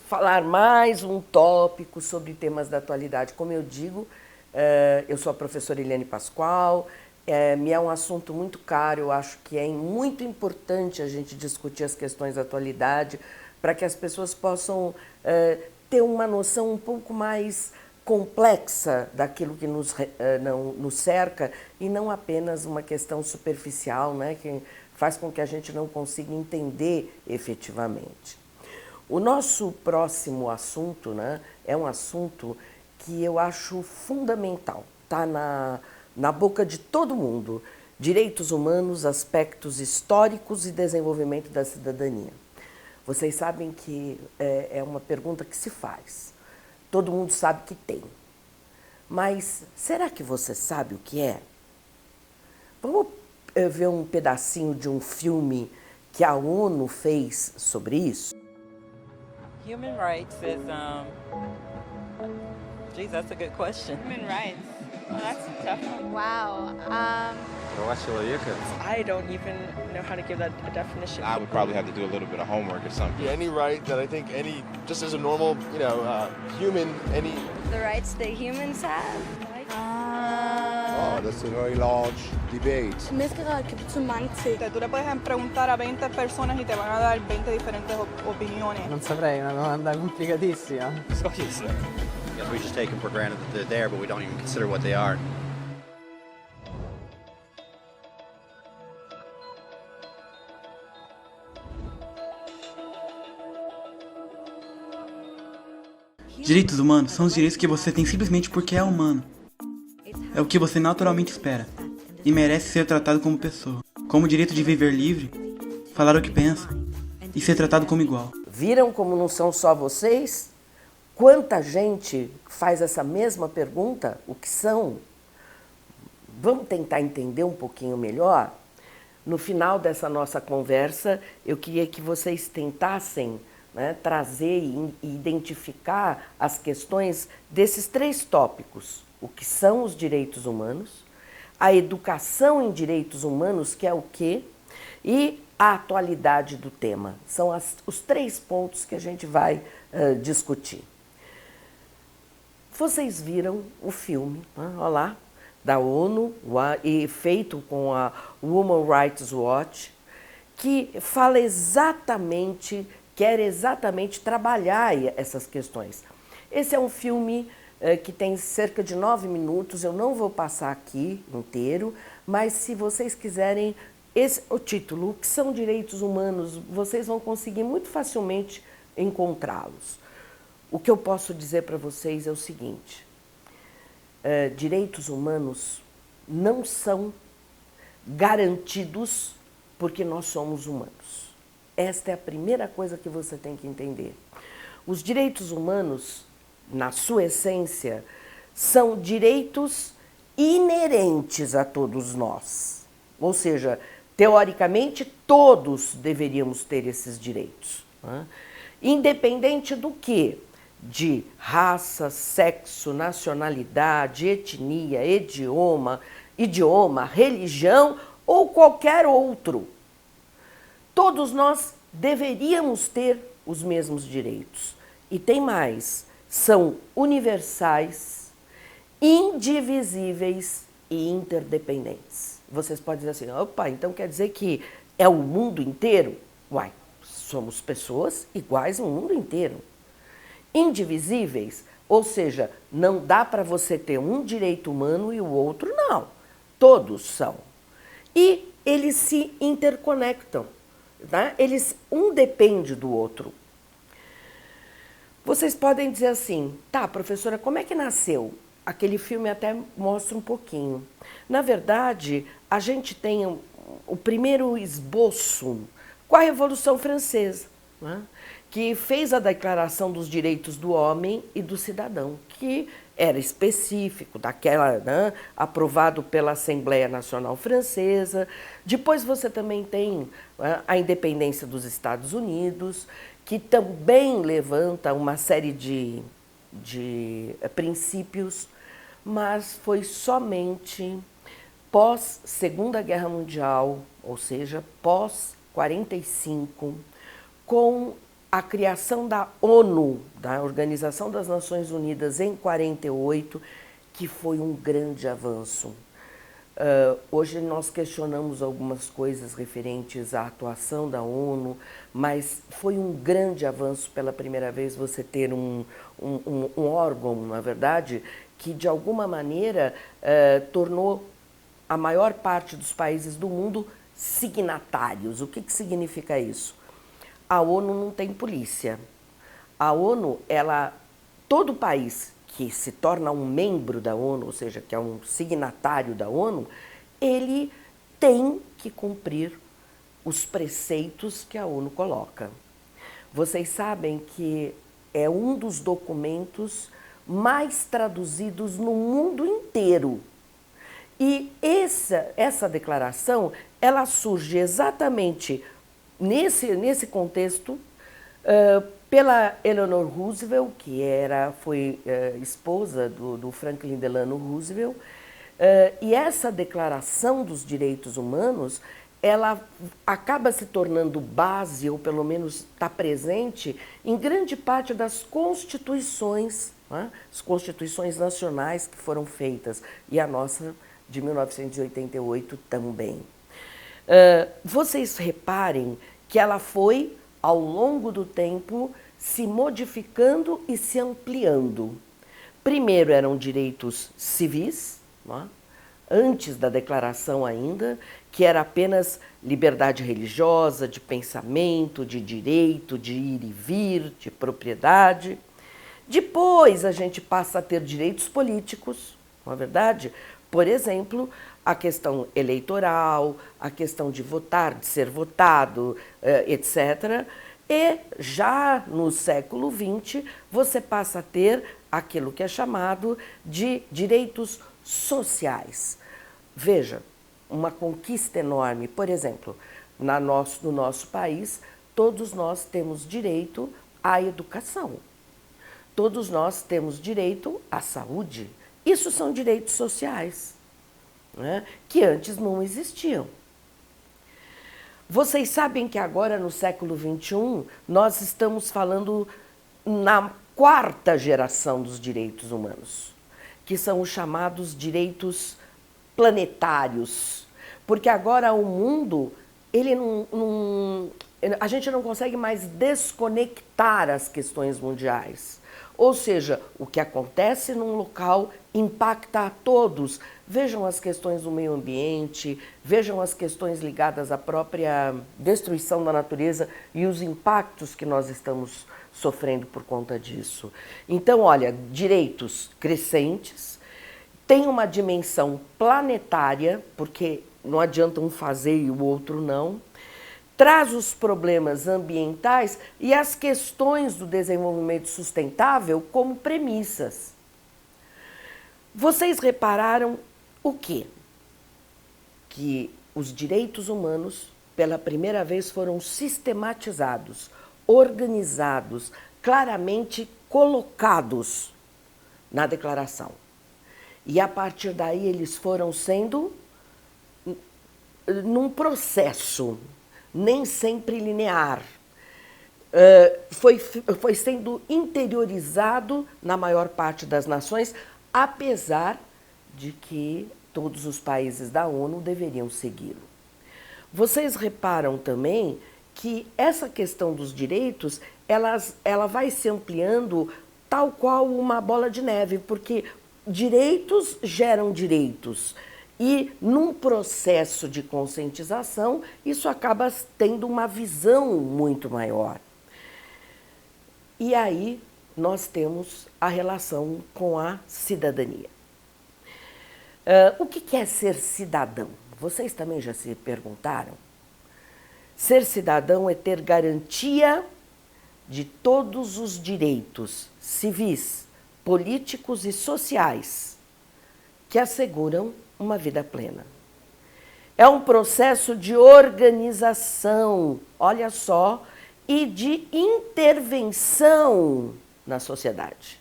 falar mais um tópico sobre temas da atualidade. Como eu digo, eu sou a professora Eliane Pascoal, me é um assunto muito caro, eu acho que é muito importante a gente discutir as questões da atualidade para que as pessoas possam ter uma noção um pouco mais complexa daquilo que nos cerca e não apenas uma questão superficial, né, que faz com que a gente não consiga entender efetivamente. O nosso próximo assunto, né, é um assunto que eu acho fundamental, está na boca de todo mundo. Direitos humanos, aspectos históricos e desenvolvimento da cidadania. Vocês sabem que é uma pergunta que se faz. Todo mundo sabe que tem. Mas será que você sabe o que é? Vamos ver um pedacinho de um filme que a ONU fez sobre isso? Human rights is, geez, that's a good question. Human rights. Well, that's a tough one. Wow. Eu acho ela ia, cara. I don't even know how to give that a definition. I would probably have to do a little bit of homework or something. Any right that I think just as a normal, human, The rights that humans have. Oh, that's a very large debate. Mänskliga que betyder mange ting. Tú le puedes preguntar a 20 personas y te van a dar 20 diferentes opiniones. Non saprei, è una domanda complicatissima. Scottish. Yes, we just take them for granted that they're there, but we don't even consider what they are. Direitos humanos são os direitos que você tem simplesmente porque é humano. É o que você naturalmente espera e merece ser tratado como pessoa, como o direito de viver livre, falar o que pensa e ser tratado como igual. Viram como não são só vocês? Quanta gente faz essa mesma pergunta? O que são? Vamos tentar entender um pouquinho melhor? No final dessa nossa conversa, eu queria que vocês tentassem, né, trazer e identificar as questões desses 3 tópicos. O que são os direitos humanos, a educação em direitos humanos, que é o quê, e a atualidade do tema. São os 3 pontos que a gente vai discutir. Vocês viram o filme, olha lá, da ONU, e feito com a Human Rights Watch, que fala exatamente, quer exatamente trabalhar essas questões. Esse é um filme que tem cerca de 9 minutos, eu não vou passar aqui inteiro, mas se vocês quiserem, o título, o que são direitos humanos, vocês vão conseguir muito facilmente encontrá-los. O que eu posso dizer para vocês é o seguinte, direitos humanos não são garantidos porque nós somos humanos. Esta é a primeira coisa que você tem que entender. Os direitos humanos, na sua essência, são direitos inerentes a todos nós. Ou seja, teoricamente, todos deveríamos ter esses direitos. Independente do quê? De raça, sexo, nacionalidade, etnia, idioma, religião ou qualquer outro. Todos nós deveríamos ter os mesmos direitos. E tem mais, são universais, indivisíveis e interdependentes. Vocês podem dizer assim, opa, então quer dizer que é o mundo inteiro? Uai, somos pessoas iguais no mundo inteiro. Indivisíveis, ou seja, não dá para você ter um direito humano e o outro não. Todos são. E eles se interconectam. Tá? Um depende do outro. Vocês podem dizer assim, tá, professora, como é que nasceu? Aquele filme até mostra um pouquinho. Na verdade, a gente tem o primeiro esboço com a Revolução Francesa, né? Que fez a Declaração dos Direitos do Homem e do Cidadão, que era específico daquela, né, aprovado pela Assembleia Nacional Francesa. Depois você também tem a independência dos Estados Unidos, que também levanta uma série de princípios, mas foi somente pós Segunda Guerra Mundial, ou seja, pós 45, com a criação da ONU, da Organização das Nações Unidas, em 48, que foi um grande avanço. Hoje nós questionamos algumas coisas referentes à atuação da ONU, mas foi um grande avanço pela primeira vez você ter um órgão, na verdade, que de alguma maneira tornou a maior parte dos países do mundo signatários. O que significa isso? A ONU não tem polícia. A ONU, todo país que se torna um membro da ONU, ou seja, que é um signatário da ONU, ele tem que cumprir os preceitos que a ONU coloca. Vocês sabem que é um dos documentos mais traduzidos no mundo inteiro. E essa declaração, ela surge exatamente nesse contexto, pela Eleanor Roosevelt, que foi esposa do Franklin Delano Roosevelt, e essa declaração dos direitos humanos, ela acaba se tornando base, ou pelo menos está presente, em grande parte das constituições, né? As constituições nacionais que foram feitas, e a nossa de 1988 também. Vocês reparem que ela foi, ao longo do tempo, se modificando e se ampliando. Primeiro eram direitos civis, né? Antes da declaração ainda, que era apenas liberdade religiosa, de pensamento, de direito, de ir e vir, de propriedade. Depois a gente passa a ter direitos políticos, não é verdade? Por exemplo, a questão eleitoral, a questão de votar, de ser votado, etc. E já no século XX, você passa a ter aquilo que é chamado de direitos sociais. Veja, uma conquista enorme. Por exemplo, no nosso país, todos nós temos direito à educação. Todos nós temos direito à saúde. Isso são direitos sociais, né, que antes não existiam. Vocês sabem que agora, no século XXI, nós estamos falando na quarta geração dos direitos humanos, que são os chamados direitos planetários, porque agora o mundo, a gente não consegue mais desconectar as questões mundiais. Ou seja, o que acontece num local impacta a todos. Vejam as questões do meio ambiente, vejam as questões ligadas à própria destruição da natureza e os impactos que nós estamos sofrendo por conta disso. Então, olha, direitos crescentes, tem uma dimensão planetária, porque não adianta um fazer e o outro não, traz os problemas ambientais e as questões do desenvolvimento sustentável como premissas. Vocês repararam o quê? Que os direitos humanos, pela primeira vez, foram sistematizados, organizados, claramente colocados na declaração. E a partir daí eles foram sendo num processo, nem sempre linear, foi sendo interiorizado na maior parte das nações, apesar de que todos os países da ONU deveriam segui-lo. Vocês reparam também que essa questão dos direitos, ela vai se ampliando tal qual uma bola de neve, porque direitos geram direitos. E, num processo de conscientização, isso acaba tendo uma visão muito maior. E aí, nós temos a relação com a cidadania. O que é ser cidadão? Vocês também já se perguntaram? Ser cidadão é ter garantia de todos os direitos civis, políticos e sociais que asseguram uma vida plena. É um processo de organização, olha só, e de intervenção na sociedade.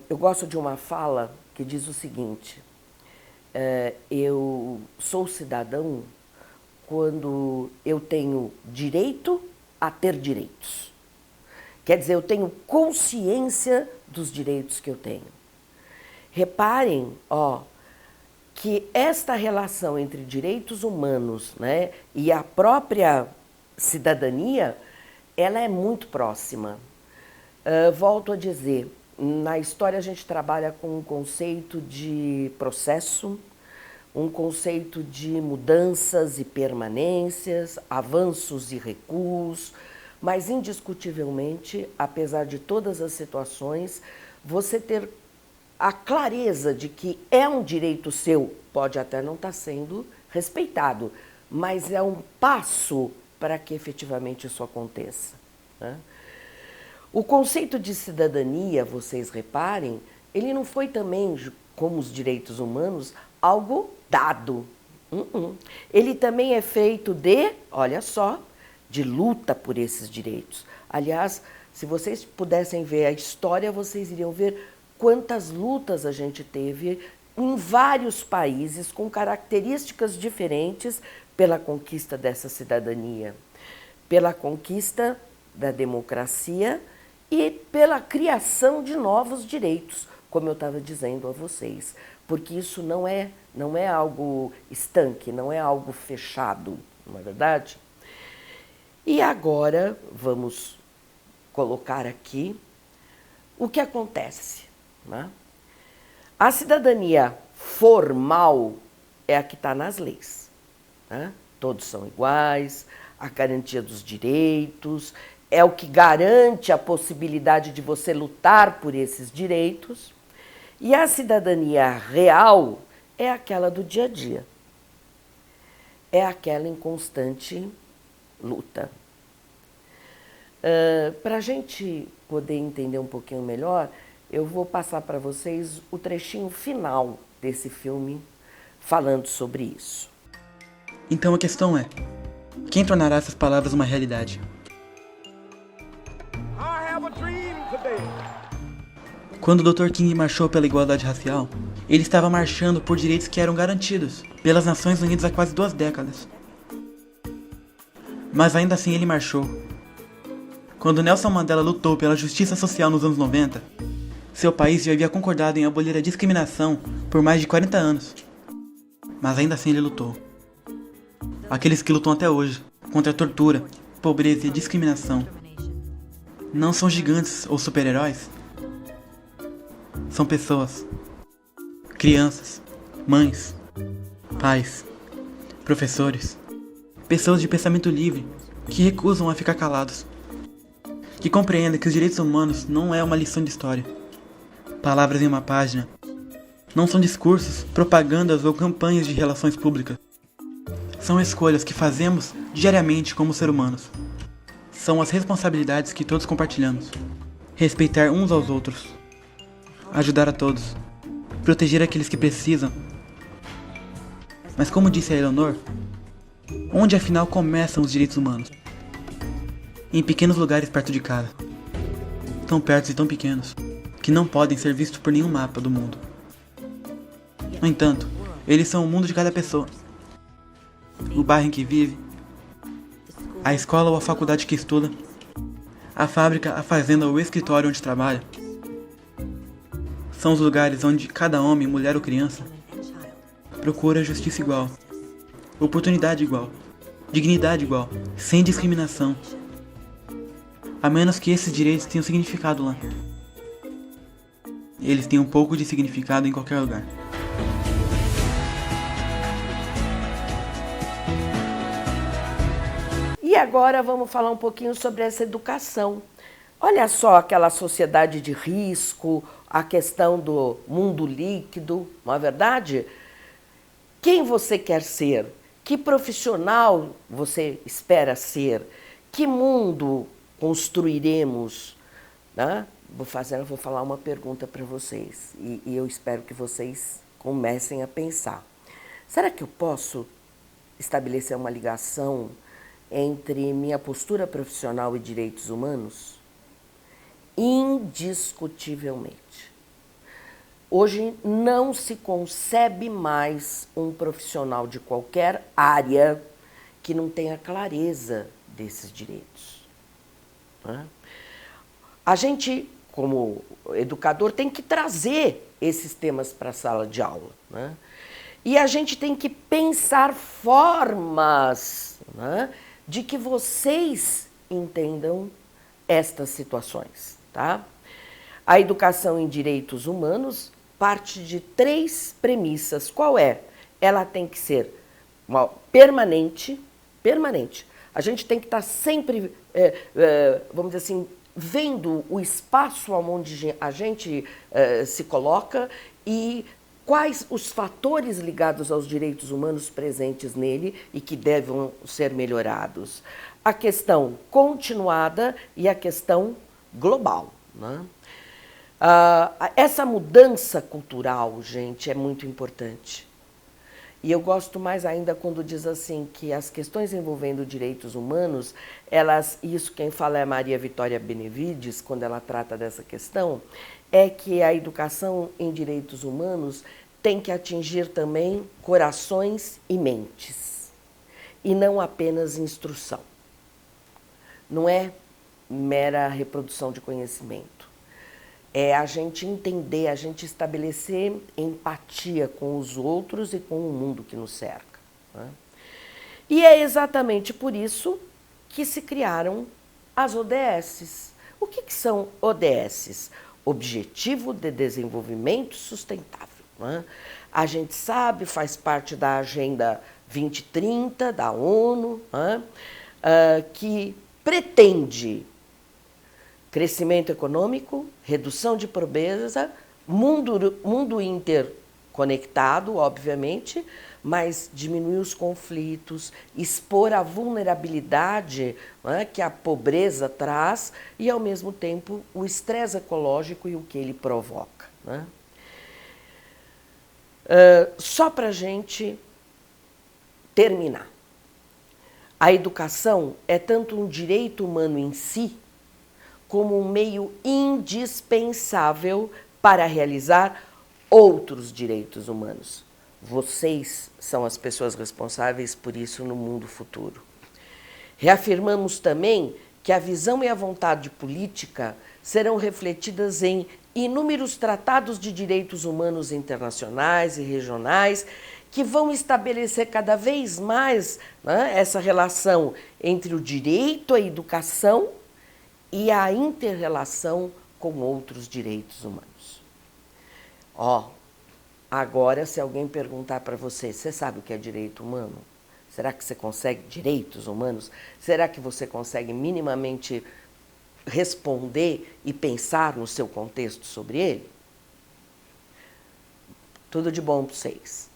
Eu gosto de uma fala que diz o seguinte: eu sou cidadão quando eu tenho direito a ter direitos. Quer dizer, eu tenho consciência dos direitos que eu tenho. Reparem, que esta relação entre direitos humanos, né, e a própria cidadania, ela é muito próxima. Volto a dizer, na história a gente trabalha com um conceito de processo, um conceito de mudanças e permanências, avanços e recuos, mas indiscutivelmente, apesar de todas as situações, você ter a clareza de que é um direito seu, pode até não estar sendo respeitado, mas é um passo para que efetivamente isso aconteça, né? O conceito de cidadania, vocês reparem, ele não foi também, como os direitos humanos, algo dado. Ele também é feito de, olha só, de luta por esses direitos. Aliás, se vocês pudessem ver a história, vocês iriam ver quantas lutas a gente teve em vários países com características diferentes pela conquista dessa cidadania, pela conquista da democracia e pela criação de novos direitos, como eu estava dizendo a vocês, porque isso não é algo estanque, não é algo fechado, não é verdade? E agora vamos colocar aqui o que acontece, né? A cidadania formal é a que está nas leis, né? Todos são iguais, a garantia dos direitos, é o que garante a possibilidade de você lutar por esses direitos. E a cidadania real é aquela do dia a dia, é aquela em constante luta. Para a gente poder entender um pouquinho melhor, eu vou passar para vocês o trechinho final desse filme falando sobre isso. Então a questão é, quem tornará essas palavras uma realidade? Quando o Dr. King marchou pela igualdade racial, ele estava marchando por direitos que eram garantidos pelas Nações Unidas há quase 2 décadas. Mas ainda assim ele marchou. Quando Nelson Mandela lutou pela justiça social nos anos 90, seu país já havia concordado em abolir a discriminação por mais de 40 anos. Mas ainda assim ele lutou. Aqueles que lutam até hoje contra a tortura, pobreza e discriminação não são gigantes ou super-heróis? São pessoas, crianças, mães, pais, professores, pessoas de pensamento livre que recusam a ficar calados, que compreendem que os direitos humanos não é uma lição de história, palavras em uma página, não são discursos, propagandas ou campanhas de relações públicas. São escolhas que fazemos diariamente como seres humanos. São as responsabilidades que todos compartilhamos. Respeitar uns aos outros. Ajudar a todos. Proteger aqueles que precisam. Mas como disse a Eleanor, onde afinal começam os direitos humanos? Em pequenos lugares perto de casa. Tão perto e tão pequenos, que não podem ser vistos por nenhum mapa do mundo. No entanto, eles são o mundo de cada pessoa. O bairro em que vive, a escola ou a faculdade que estuda, a fábrica, a fazenda ou o escritório onde trabalha. São os lugares onde cada homem, mulher ou criança procura justiça igual, oportunidade igual, dignidade igual, sem discriminação. A menos que esses direitos tenham significado lá. Eles têm um pouco de significado em qualquer lugar. E agora vamos falar um pouquinho sobre essa educação. Olha só aquela sociedade de risco, a questão do mundo líquido, não é verdade? Quem você quer ser? Que profissional você espera ser? Que mundo construiremos? Né? Vou falar uma pergunta para vocês e eu espero que vocês comecem a pensar. Será que eu posso estabelecer uma ligação entre minha postura profissional e direitos humanos? Indiscutivelmente. Hoje não se concebe mais um profissional de qualquer área que não tenha clareza desses direitos. né? A gente, como educador, tem que trazer esses temas para a sala de aula, né? E a gente tem que pensar formas, né, de que vocês entendam estas situações, tá? A educação em direitos humanos parte de 3 premissas. Qual é? Ela tem que ser permanente. A gente tem que estar sempre, vamos dizer assim, vendo o espaço onde a gente se coloca e quais os fatores ligados aos direitos humanos presentes nele e que devem ser melhorados. A questão continuada e a questão global, né? Essa mudança cultural, gente, é muito importante. E eu gosto mais ainda quando diz assim que as questões envolvendo direitos humanos, isso quem fala é a Maria Vitória Benevides, quando ela trata dessa questão, é que a educação em direitos humanos tem que atingir também corações e mentes, e não apenas instrução. Não é mera reprodução de conhecimento. É a gente entender, a gente estabelecer empatia com os outros e com o mundo que nos cerca, né? E é exatamente por isso que se criaram as ODSs. O que são ODSs? Objetivo de Desenvolvimento Sustentável, né? A gente sabe, faz parte da Agenda 2030 da ONU, né? Que pretende crescimento econômico, redução de pobreza, mundo interconectado, obviamente, mas diminuir os conflitos, expor a vulnerabilidade, né, que a pobreza traz e, ao mesmo tempo, o estresse ecológico e o que ele provoca, né? Só para a gente terminar. A educação é tanto um direito humano em si, como um meio indispensável para realizar outros direitos humanos. Vocês são as pessoas responsáveis por isso no mundo futuro. Reafirmamos também que a visão e a vontade política serão refletidas em inúmeros tratados de direitos humanos internacionais e regionais que vão estabelecer cada vez mais, né, essa relação entre o direito à educação e a inter-relação com outros direitos humanos. Agora, se alguém perguntar para você, você sabe o que é direito humano? Será que você consegue direitos humanos? Será que você consegue minimamente responder e pensar no seu contexto sobre ele? Tudo de bom para vocês.